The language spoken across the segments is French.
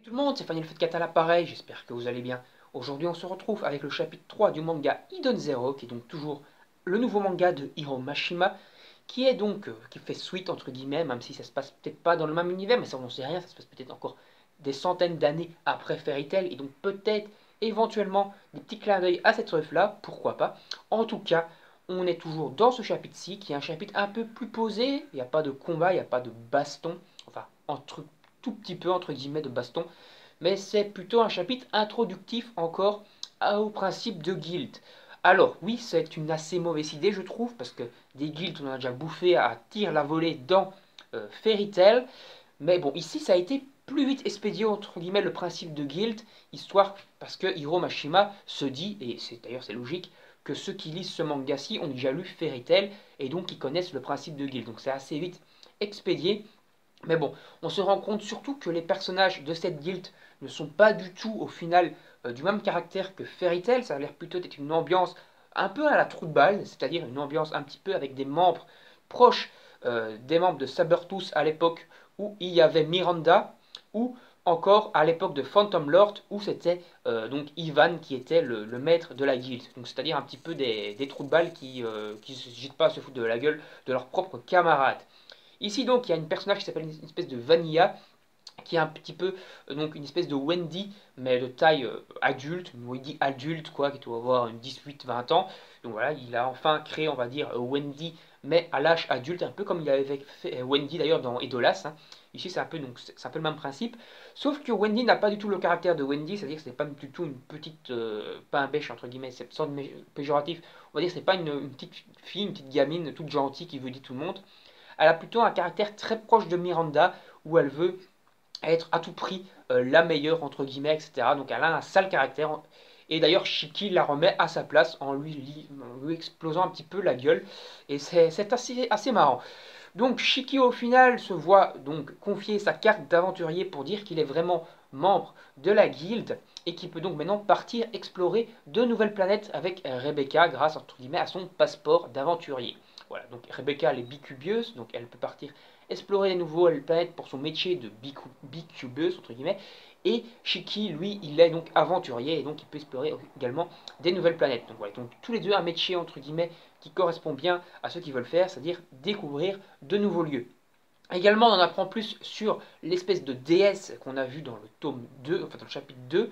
Tout le monde, c'est Fanny le Feu de Cat à l'appareil, j'espère que vous allez bien. Aujourd'hui, on se retrouve avec le chapitre 3 du manga Hidden Zero, qui est donc toujours le nouveau manga de Hiro Mashima, qui est donc, qui fait suite entre guillemets, même si ça se passe peut-être pas dans le même univers, mais ça on n'en sait rien, ça se passe peut-être encore des centaines d'années après Fairy Tail, et donc peut-être éventuellement des petits clins d'œil à cette œuvre-là, pourquoi pas. En tout cas, on est toujours dans ce chapitre-ci, qui est un chapitre un peu plus posé, il n'y a pas de combat, il n'y a pas de baston, enfin, entre tout petit peu entre guillemets de baston, mais c'est plutôt un chapitre introductif encore au principe de guild. Alors oui, c'est une assez mauvaise idée je trouve, parce que des guilds on en a déjà bouffé à tir la volée dans Fairy Tail, mais bon ici ça a été plus vite expédié entre guillemets le principe de guild, histoire parce que Hiro Mashima se dit, et c'est d'ailleurs c'est logique, que ceux qui lisent ce manga-ci ont déjà lu Fairy Tail et donc ils connaissent le principe de guild, donc c'est assez vite expédié. Mais bon, on se rend compte surtout que les personnages de cette guilde ne sont pas du tout au final du même caractère que Fairy Tail. Ça a l'air plutôt d'être une ambiance un peu à la trou de balle, c'est-à-dire une ambiance un petit peu avec des membres proches des membres de Sabertooth à l'époque où il y avait Miranda, ou encore à l'époque de Phantom Lord où c'était donc Ivan qui était le maître de la guilde. Donc c'est-à-dire un petit peu des trous de balle qui ne se pas à se foutre de la gueule de leurs propres camarades. Ici donc il y a une personnage qui s'appelle une espèce de Vanilla, qui est un petit peu donc une espèce de Wendy, mais de taille adulte, une Wendy adulte quoi, qui doit avoir une 18-20 ans. Donc voilà, il a enfin créé on va dire Wendy, mais à l'âge adulte, un peu comme il avait fait Wendy d'ailleurs dans Edolas. Hein. Ici c'est un peu donc c'est un peu le même principe, sauf que Wendy n'a pas du tout le caractère de Wendy, c'est-à-dire que c'est pas du tout une petite pas un bêche entre guillemets, c'est sans péjoratif, on va dire que c'est pas une petite fille, une petite gamine toute gentille qui veut dire tout le monde. Elle a plutôt un caractère très proche de Miranda, où elle veut être à tout prix la meilleure, entre guillemets, etc. Donc elle a un sale caractère. Et d'ailleurs, Shiki la remet à sa place en lui explosant un petit peu la gueule. Et c'est assez marrant. Donc Shiki au final se voit donc confier sa carte d'aventurier pour dire qu'il est vraiment membre de la guilde et qui peut donc maintenant partir explorer de nouvelles planètes avec Rebecca grâce entre guillemets à son passeport d'aventurier. Voilà, donc Rebecca elle est bicubieuse, donc elle peut partir explorer de nouvelles planètes pour son métier de bicubeuse entre guillemets. Et Shiki, lui, il est donc aventurier et donc il peut explorer également des nouvelles planètes. Donc voilà, donc tous les deux un métier entre guillemets qui correspond bien à ce qu'ils veulent faire, c'est-à-dire découvrir de nouveaux lieux. Également, on en apprend plus sur l'espèce de déesse qu'on a vue dans le tome 2, enfin dans le chapitre 2,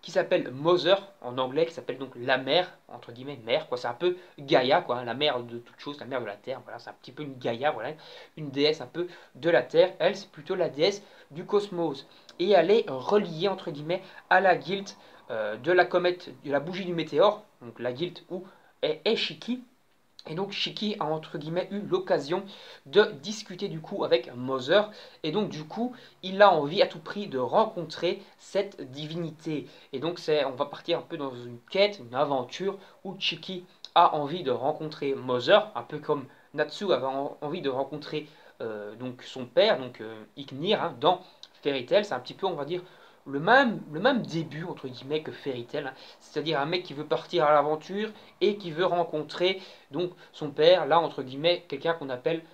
qui s'appelle Mother en anglais, qui s'appelle donc la mère, entre guillemets, mère, quoi. C'est un peu Gaïa, quoi, hein, la mère de toute chose, la mère de la terre, voilà, c'est un petit peu une Gaïa, voilà, une déesse un peu de la terre. Elle, c'est plutôt la déesse du cosmos. Et elle est reliée, entre guillemets, à la guilde de la comète, de la bougie du météore, donc la guilde où est Shiki, et donc Shiki a entre guillemets eu l'occasion de discuter du coup avec Mother. Et donc du coup il a envie à tout prix de rencontrer cette divinité. Et donc on va partir un peu dans une quête, une aventure où Shiki a envie de rencontrer Mother, un peu comme Natsu avait envie de rencontrer donc son père, donc Ignir, hein, dans Fairy Tail. C'est un petit peu on va dire le même début entre guillemets que Fairy Tail, hein. C'est-à-dire un mec qui veut partir à l'aventure et qui veut rencontrer donc son père, là entre guillemets, quelqu'un qu'on appelle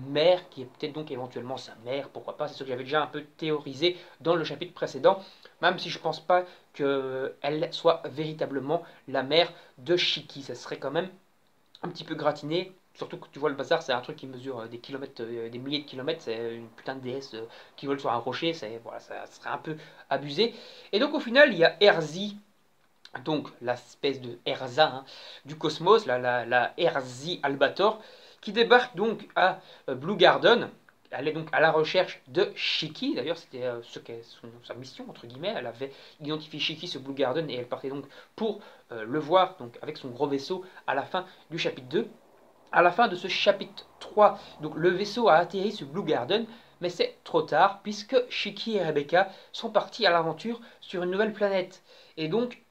mère, qui est peut-être donc éventuellement sa mère, pourquoi pas, c'est ce que j'avais déjà un peu théorisé dans le chapitre précédent, même si je pense pas qu'elle soit véritablement la mère de Shiki, ça serait quand même un petit peu gratiné, surtout que tu vois le bazar, c'est un truc qui mesure des kilomètres, des milliers de kilomètres, c'est une putain de déesse qui vole sur un rocher, voilà, ça serait un peu abusé. Et donc au final, il y a Erzi, donc l'espèce de Erza hein, du cosmos, la Erzi Albator, qui débarque donc à Blue Garden. Elle est donc à la recherche de Shiki. D'ailleurs, c'était ce qu'est sa mission, entre guillemets. Elle avait identifié Shiki sur Blue Garden et elle partait donc pour le voir donc, avec son gros vaisseau à la fin du chapitre 2. À la fin de ce chapitre 3, donc, le vaisseau a atterri sur Blue Garden, mais c'est trop tard puisque Shiki et Rebecca sont partis à l'aventure sur une nouvelle planète. Et donc,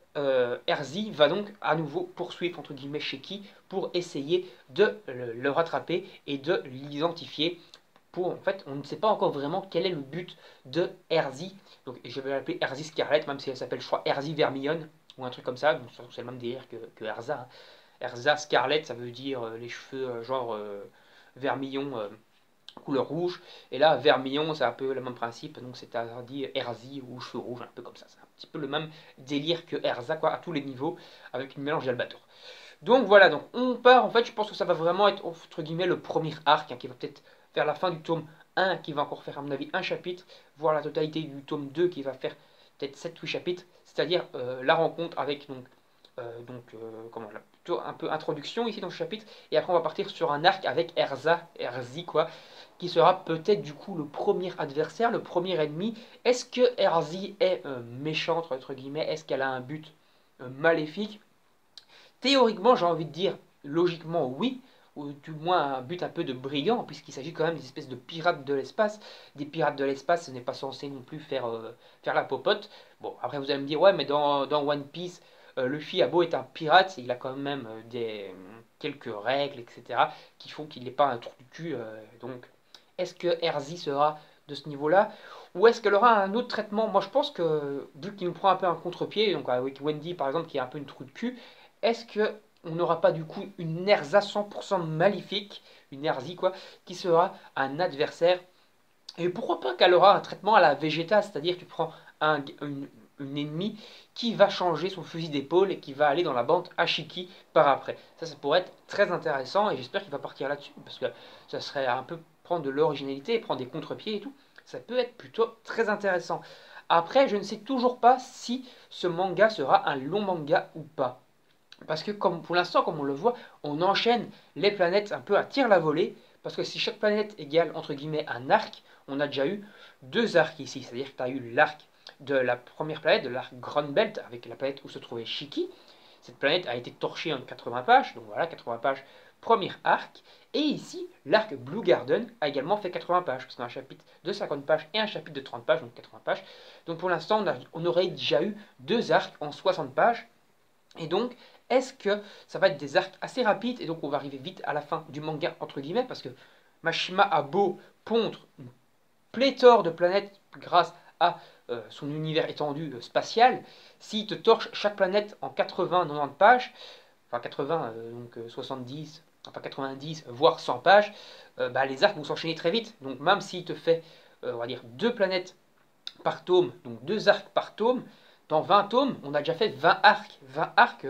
Erzi va donc à nouveau poursuivre entre guillemets Shiki pour essayer de le rattraper et de l'identifier. En fait, on ne sait pas encore vraiment quel est le but de Erzi. Donc, je vais l'appeler Erzi Scarlet, même si elle s'appelle, je crois, Erzi Vermillon ou un truc comme ça. Donc, c'est le même délire que Erza. Hein. Erza Scarlet, ça veut dire les cheveux genre vermillon couleur rouge. Et là, vermillon, c'est un peu le même principe. Donc c'est dit Erzi ou cheveux rouges, un peu comme ça. C'est un petit peu le même délire que Erza, quoi, à tous les niveaux, avec une mélange d'Albator. Donc voilà, donc on part, en fait, je pense que ça va vraiment être, entre guillemets, le premier arc, hein, qui va peut-être faire la fin du tome 1, qui va encore faire, à mon avis, un chapitre, voire la totalité du tome 2, qui va faire peut-être 7 8 chapitres, c'est-à-dire la rencontre avec, comment, plutôt un peu introduction ici dans ce chapitre, et après on va partir sur un arc avec Erzi, quoi, qui sera peut-être du coup le premier adversaire, le premier ennemi. Est-ce que Erzi est méchante, entre guillemets, est-ce qu'elle a un but maléfique? Théoriquement, j'ai envie de dire, logiquement, oui, ou du moins un but un peu de brigand, puisqu'il s'agit quand même des espèces de pirates de l'espace. Des pirates de l'espace, ce n'est pas censé non plus faire la popote. Bon, après vous allez me dire, ouais, mais dans One Piece, Luffy a beau être un pirate, il a quand même quelques règles, etc., qui font qu'il n'est pas un trou du cul. Donc, est-ce que Erzi sera de ce niveau-là? Ou est-ce qu'elle aura un autre traitement? Moi, je pense que, vu qu'il nous prend un peu un contre-pied, donc avec Wendy, par exemple, qui est un peu une trou de cul, est-ce que on n'aura pas du coup une Erza 100% maléfique, une Erzi quoi, qui sera un adversaire? Et pourquoi pas qu'elle aura un traitement à la Vegeta, c'est-à-dire que tu prends une ennemie qui va changer son fusil d'épaule et qui va aller dans la bande Ashiki par après. Ça pourrait être très intéressant et j'espère qu'il va partir là-dessus parce que ça serait un peu prendre de l'originalité, prendre des contre-pieds et tout. Ça peut être plutôt très intéressant. Après, je ne sais toujours pas si ce manga sera un long manga ou pas. Parce que comme pour l'instant, comme on le voit, on enchaîne les planètes un peu à tir la volée. Parce que si chaque planète égale entre guillemets un arc, on a déjà eu deux arcs ici. C'est-à-dire que tu as eu l'arc de la première planète, de l'arc Grand Belt, avec la planète où se trouvait Shiki. Cette planète a été torchée en 80 pages, donc voilà, 80 pages, premier arc. Et ici, l'arc Blue Garden a également fait 80 pages, parce qu'on a un chapitre de 50 pages et un chapitre de 30 pages, donc 80 pages. Donc pour l'instant, on aurait déjà eu deux arcs en 60 pages. Et donc, est-ce que ça va être des arcs assez rapides et donc on va arriver vite à la fin du manga entre guillemets parce que Mashima a beau pondre une pléthore de planètes grâce à son univers étendu spatial, s'il te torche chaque planète en 80-90 pages, enfin 80, 70, enfin 90, voire 100 pages, bah, les arcs vont s'enchaîner très vite. Donc même s'il te fait, on va dire, deux planètes par tome, donc deux arcs par tome, dans 20 tomes, on a déjà fait 20 arcs. 20 arcs,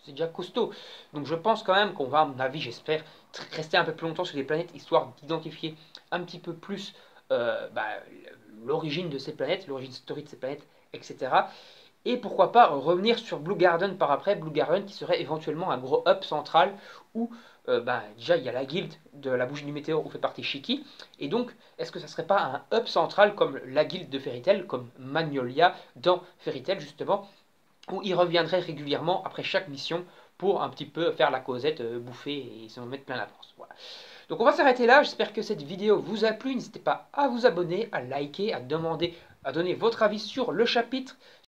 c'est déjà costaud. Donc je pense quand même qu'on va, à mon avis, j'espère, rester un peu plus longtemps sur les planètes, histoire d'identifier un petit peu plus bah, l'origine de ces planètes, l'origine story de ces planètes, etc. Et pourquoi pas revenir sur Blue Garden par après, Blue Garden qui serait éventuellement un gros hub central où bah, déjà il y a la guilde de la bougie du météore où fait partie Shiki. Et donc, est-ce que ça serait pas un hub central comme la guilde de Fairy Tail, comme Magnolia dans Fairy Tail justement, où il reviendrait régulièrement après chaque mission pour un petit peu faire la causette, bouffer et se mettre plein la force. Voilà. Donc on va s'arrêter là, j'espère que cette vidéo vous a plu, n'hésitez pas à vous abonner, à liker, à demander, à donner votre avis sur le chapitre,